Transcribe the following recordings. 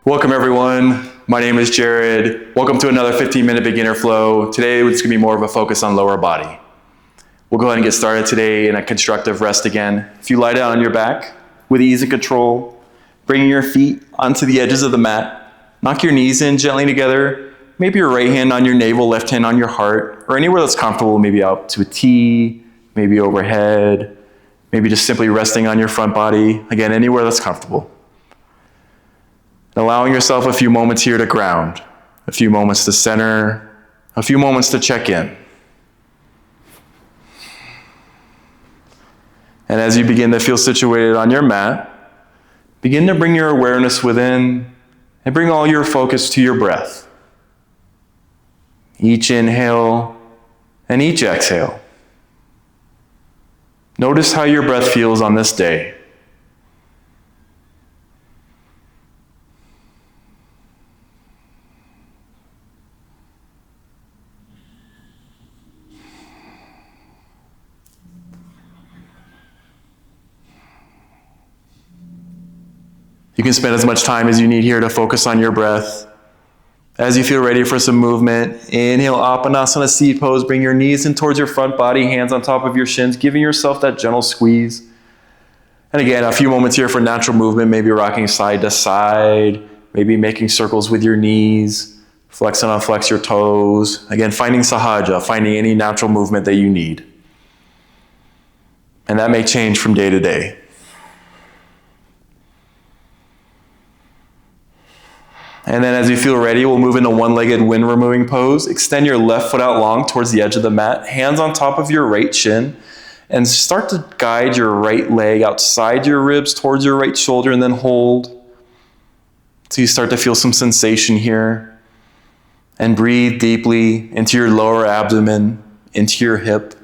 Welcome everyone. My name is Jared. Welcome to another 15-minute beginner flow. Today it's going to be more of a focus on lower body. We'll go ahead and get started today in a constructive rest again. If you lie down on your back with ease and control, bringing your feet onto the edges of the mat, knock your knees in gently together, maybe your right hand on your navel, left hand on your heart, or anywhere that's comfortable, maybe out to a T, maybe overhead, maybe just simply resting on your front body. Again, anywhere that's comfortable. Allowing yourself a few moments here to ground, a few moments to center, a few moments to check in. And as you begin to feel situated on your mat, begin to bring your awareness within and bring all your focus to your breath. Each inhale and each exhale. Notice how your breath feels on this day. You can spend as much time as you need here to focus on your breath. As you feel ready for some movement, inhale, Apanasana seat pose. Bring your knees in towards your front body, hands on top of your shins, giving yourself that gentle squeeze. And again, a few moments here for natural movement, maybe rocking side to side, maybe making circles with your knees, flex and unflex your toes. Again, finding sahaja, finding any natural movement that you need. And that may change from day to day. And then as you feel ready, we'll move into one-legged wind removing pose. Extend your left foot out long towards the edge of the mat, hands on top of your right shin, and start to guide your right leg outside your ribs towards your right shoulder, and then hold. So you start to feel some sensation here. And breathe deeply into your lower abdomen, into your hip.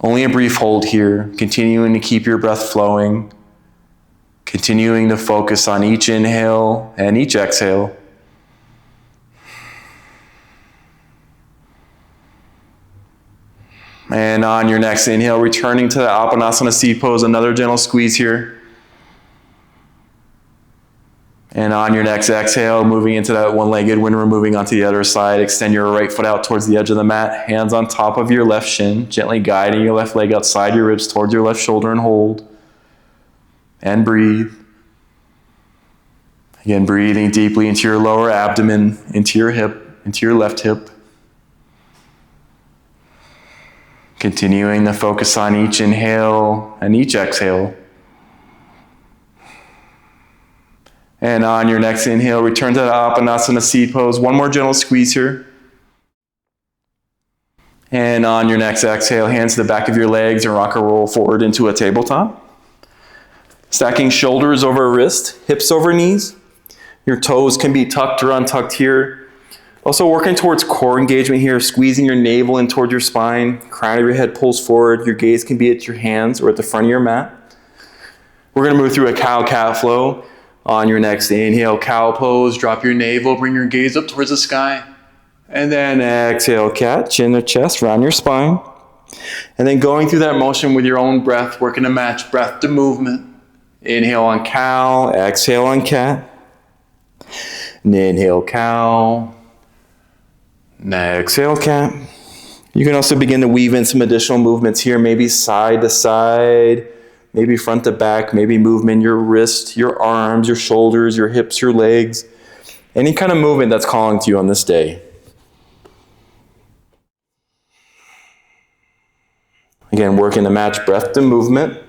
Only a brief hold here, continuing to keep your breath flowing. Continuing to focus on each inhale and each exhale. And on your next inhale, returning to the Apanasana seat pose, another gentle squeeze here. And on your next exhale, moving into that one-legged wind removing onto the other side, extend your right foot out towards the edge of the mat, hands on top of your left shin, gently guiding your left leg outside your ribs towards your left shoulder, and hold. And breathe. Again, breathing deeply into your lower abdomen, into your hip, into your left hip. Continuing to focus on each inhale and each exhale. And on your next inhale, return to the Apanasana seat pose. One more gentle squeeze here. And on your next exhale, hands to the back of your legs and rock or roll forward into a tabletop. Stacking shoulders over wrist, hips over knees. Your toes can be tucked or untucked here. Also working towards core engagement here, squeezing your navel in towards your spine, crown of your head pulls forward. Your gaze can be at your hands or at the front of your mat. We're going to move through a cow-cat flow. On your next inhale, cow pose, drop your navel, bring your gaze up towards the sky. And then exhale, cat, chin to chest, round your spine. And then going through that motion with your own breath, working to match breath to movement. Inhale on cow, exhale on cat. And inhale cow. And exhale cat. You can also begin to weave in some additional movements here, maybe side to side, maybe front to back, maybe movement your wrist, your arms, your shoulders, your hips, your legs. Any kind of movement that's calling to you on this day. Again, working to match breath to movement.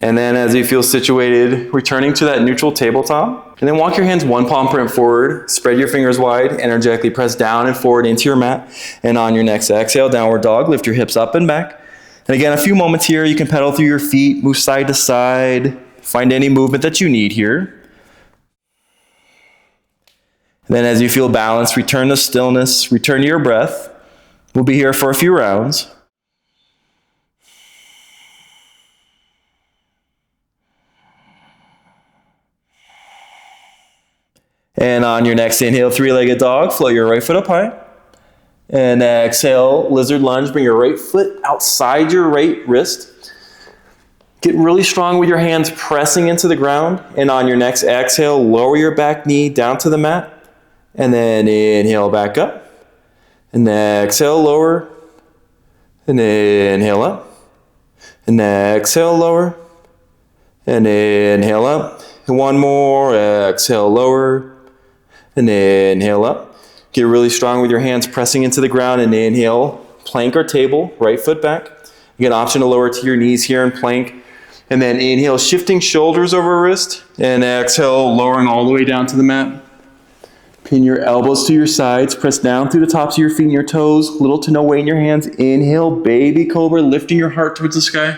And then as you feel situated, returning to that neutral tabletop. And then walk your hands one palm print forward, spread your fingers wide, energetically press down and forward into your mat. And on your next exhale, downward dog, lift your hips up and back. And again, a few moments here, you can pedal through your feet, move side to side, find any movement that you need here. And then as you feel balanced, return to stillness, return to your breath. We'll be here for a few rounds. And on your next inhale, three-legged dog, float your right foot up high. And exhale, lizard lunge. Bring your right foot outside your right wrist. Get really strong with your hands pressing into the ground. And on your next exhale, lower your back knee down to the mat. And then inhale back up. And exhale, lower. And inhale up. And exhale, lower. And inhale up. And one more. Exhale, lower. And inhale up. Get really strong with your hands pressing into the ground, and inhale, plank or table, right foot back. You get an option to lower to your knees here and plank. And then inhale, shifting shoulders over wrist, and exhale, lowering all the way down to the mat. Pin your elbows to your sides, press down through the tops of your feet and your toes, little to no weight in your hands. Inhale, baby cobra, lifting your heart towards the sky.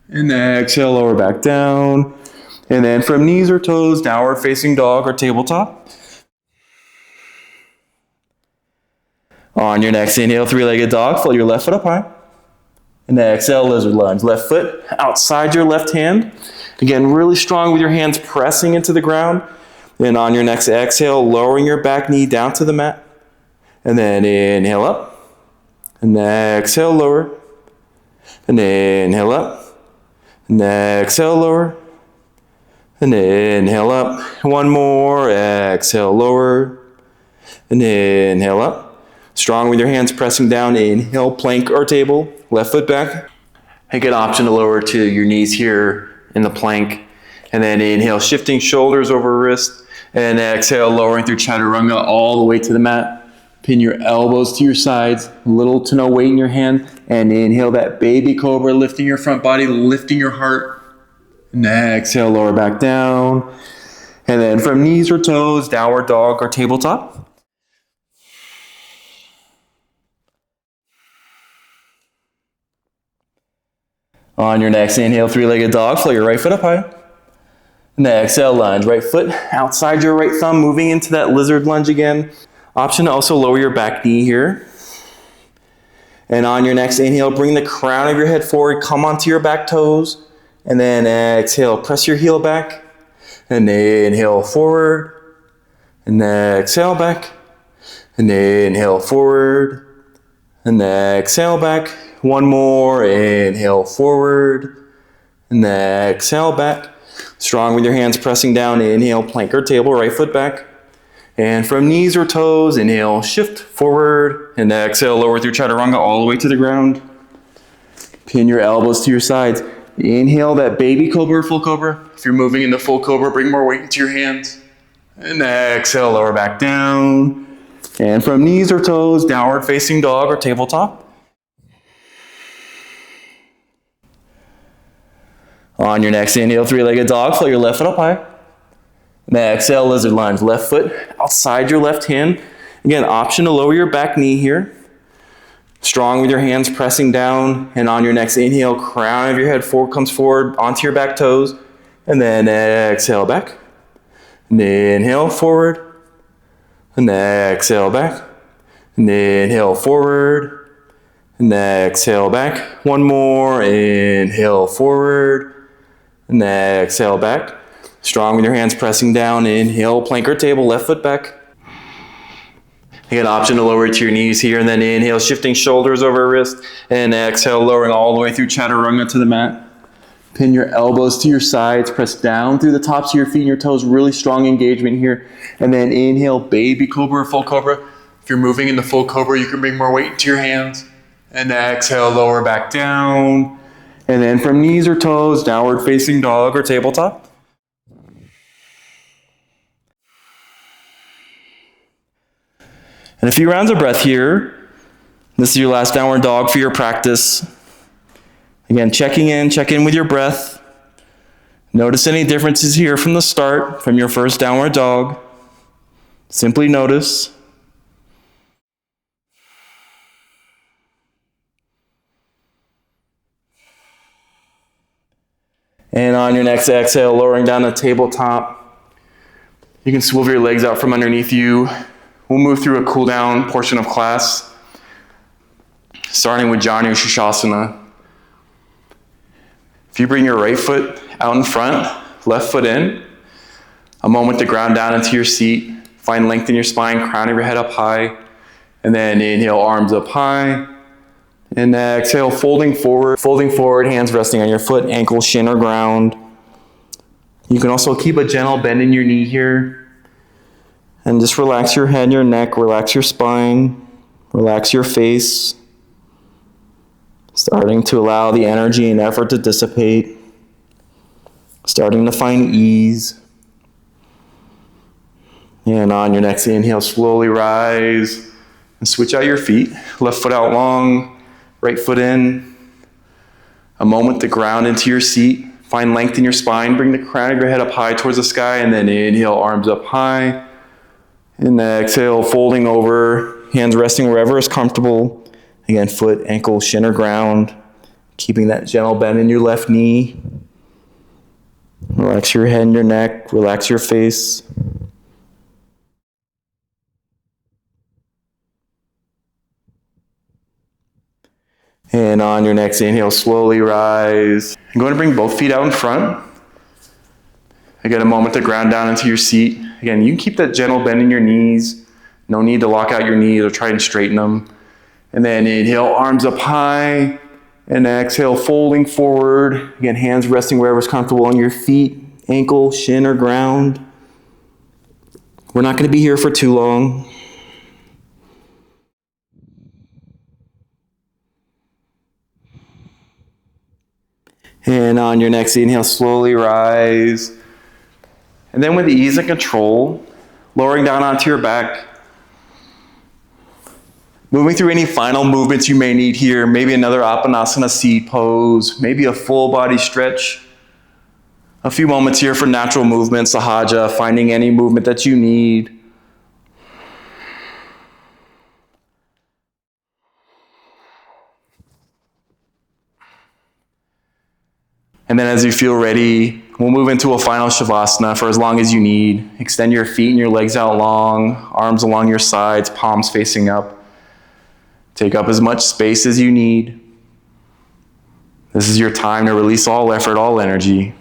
And exhale, lower back down. And then from knees or toes, downward facing dog or tabletop. On your next inhale, three-legged dog, float your left foot up high. And exhale, lizard lunge. Left foot outside your left hand. Again, really strong with your hands pressing into the ground. Then on your next exhale, lowering your back knee down to the mat. And then inhale up. And exhale, lower. And inhale up. And exhale, lower. And inhale up. One more. Exhale, lower. And inhale up. Strong with your hands pressing down. Inhale, plank or table. Left foot back. Take an option to lower to your knees here in the plank. And then inhale, shifting shoulders over wrist. And exhale, lowering through chaturanga all the way to the mat. Pin your elbows to your sides. Little to no weight in your hand. And inhale that baby cobra, lifting your front body, lifting your heart. And exhale, lower back down. And then from knees or toes, downward dog or tabletop. On your next inhale, three-legged dog, float your right foot up high. And exhale, lunge. Right foot outside your right thumb, moving into that lizard lunge again. Option to also lower your back knee here. And on your next inhale, bring the crown of your head forward, come onto your back toes. And then exhale, press your heel back. And inhale forward. And exhale back. And inhale forward. And exhale back. One more. Inhale forward. And exhale back. Strong with your hands pressing down. Inhale, plank or table, right foot back. And from knees or toes, inhale, shift forward. And exhale, lower through chaturanga all the way to the ground. Pin your elbows to your sides. Inhale that baby cobra or full cobra. If you're moving into full cobra, bring more weight into your hands. And exhale, lower back down. And from knees or toes, downward facing dog or tabletop. On your next inhale, three-legged dog, float your left foot up high. And exhale, lizard lunge. Left foot outside your left hand. Again, option to lower your back knee here. Strong with your hands pressing down. And on your next inhale, crown of your head forward comes forward onto your back toes. And then exhale back. And inhale forward. And exhale back. And inhale forward. And exhale back. One more. Inhale forward. And exhale back. Strong with your hands pressing down. Inhale, plank or table, left foot back. You get an option to lower to your knees here. And then inhale, shifting shoulders over wrist. And exhale, lowering all the way through chaturanga to the mat. Pin your elbows to your sides. Press down through the tops of your feet and your toes. Really strong engagement here. And then inhale, baby cobra or full cobra. If you're moving into full cobra, you can bring more weight into your hands. And exhale, lower back down. And then from knees or toes, downward facing dog or tabletop. And a few rounds of breath here. This is your last downward dog for your practice. Again, check in with your breath. Notice any differences here from the start, from your first downward dog. Simply notice. And on your next exhale, lowering down the tabletop. You can swivel your legs out from underneath you. We'll move through a cool down portion of class, starting with Janu Shasana. If you bring your right foot out in front, left foot in, a moment to ground down into your seat. Find length in your spine, crown of your head up high. And then inhale, arms up high. And exhale, folding forward, hands resting on your foot, ankle, shin, or ground. You can also keep a gentle bend in your knee here. And just relax your head and your neck, relax your spine, relax your face. Starting to allow the energy and effort to dissipate. Starting to find ease. And on your next inhale, slowly rise and switch out your feet. Left foot out long, right foot in. A moment to ground into your seat. Find length in your spine. Bring the crown of your head up high towards the sky, and then inhale, arms up high. And exhale, folding over, hands resting wherever is comfortable. Again, foot, ankle, shin, or ground. Keeping that gentle bend in your left knee. Relax your head and your neck. Relax your face. And on your next inhale, slowly rise. I'm going to bring both feet out in front. Again, a moment to ground down into your seat. Again, you can keep that gentle bend in your knees. No need to lock out your knees or try and straighten them. And then inhale, arms up high. And exhale, folding forward. Again, hands resting wherever's comfortable on your feet, ankle, shin, or ground. We're not going to be here for too long. And on your next inhale, slowly rise. And then with ease and control, lowering down onto your back. Moving through any final movements you may need here. Maybe another Apanasana seat pose. Maybe a full body stretch. A few moments here for natural movement, Sahaja, finding any movement that you need. And then as you feel ready, we'll move into a final Shavasana for as long as you need. Extend your feet and your legs out long, arms along your sides, palms facing up. Take up as much space as you need. This is your time to release all effort, all energy.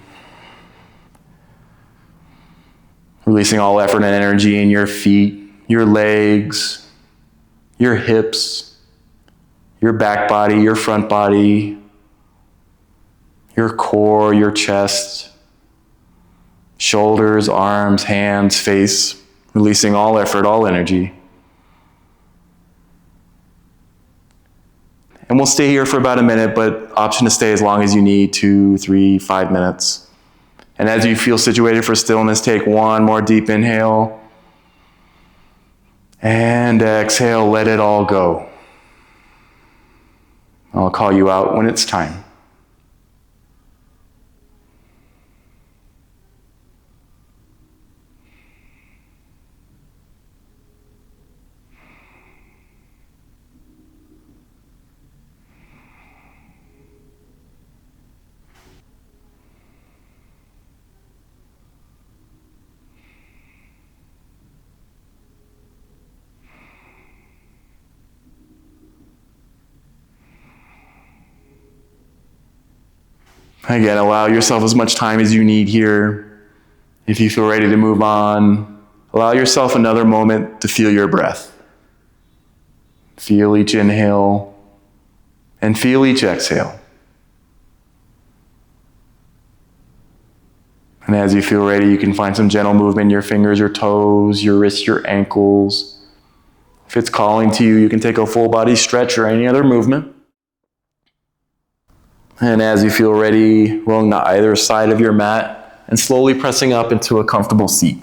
Releasing all effort and energy in your feet, your legs, your hips, your back body, your front body, your core, your chest, shoulders, arms, hands, face, releasing all effort, all energy. And we'll stay here for about a minute, but option to stay as long as you need, 2, 3, 5 minutes. And as you feel situated for stillness, take one more deep inhale. And exhale, let it all go. I'll call you out when it's time. Again, allow yourself as much time as you need here. If you feel ready to move on, allow yourself another moment to feel your breath. Feel each inhale and feel each exhale. And as you feel ready, you can find some gentle movement in your fingers, your toes, your wrists, your ankles. If it's calling to you, you can take a full body stretch or any other movement. And as you feel ready, rolling to either side of your mat and slowly pressing up into a comfortable seat.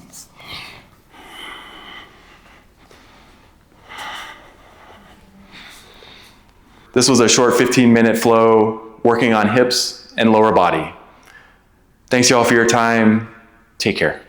This was a short 15-minute flow working on hips and lower body. Thanks y'all for your time. Take care.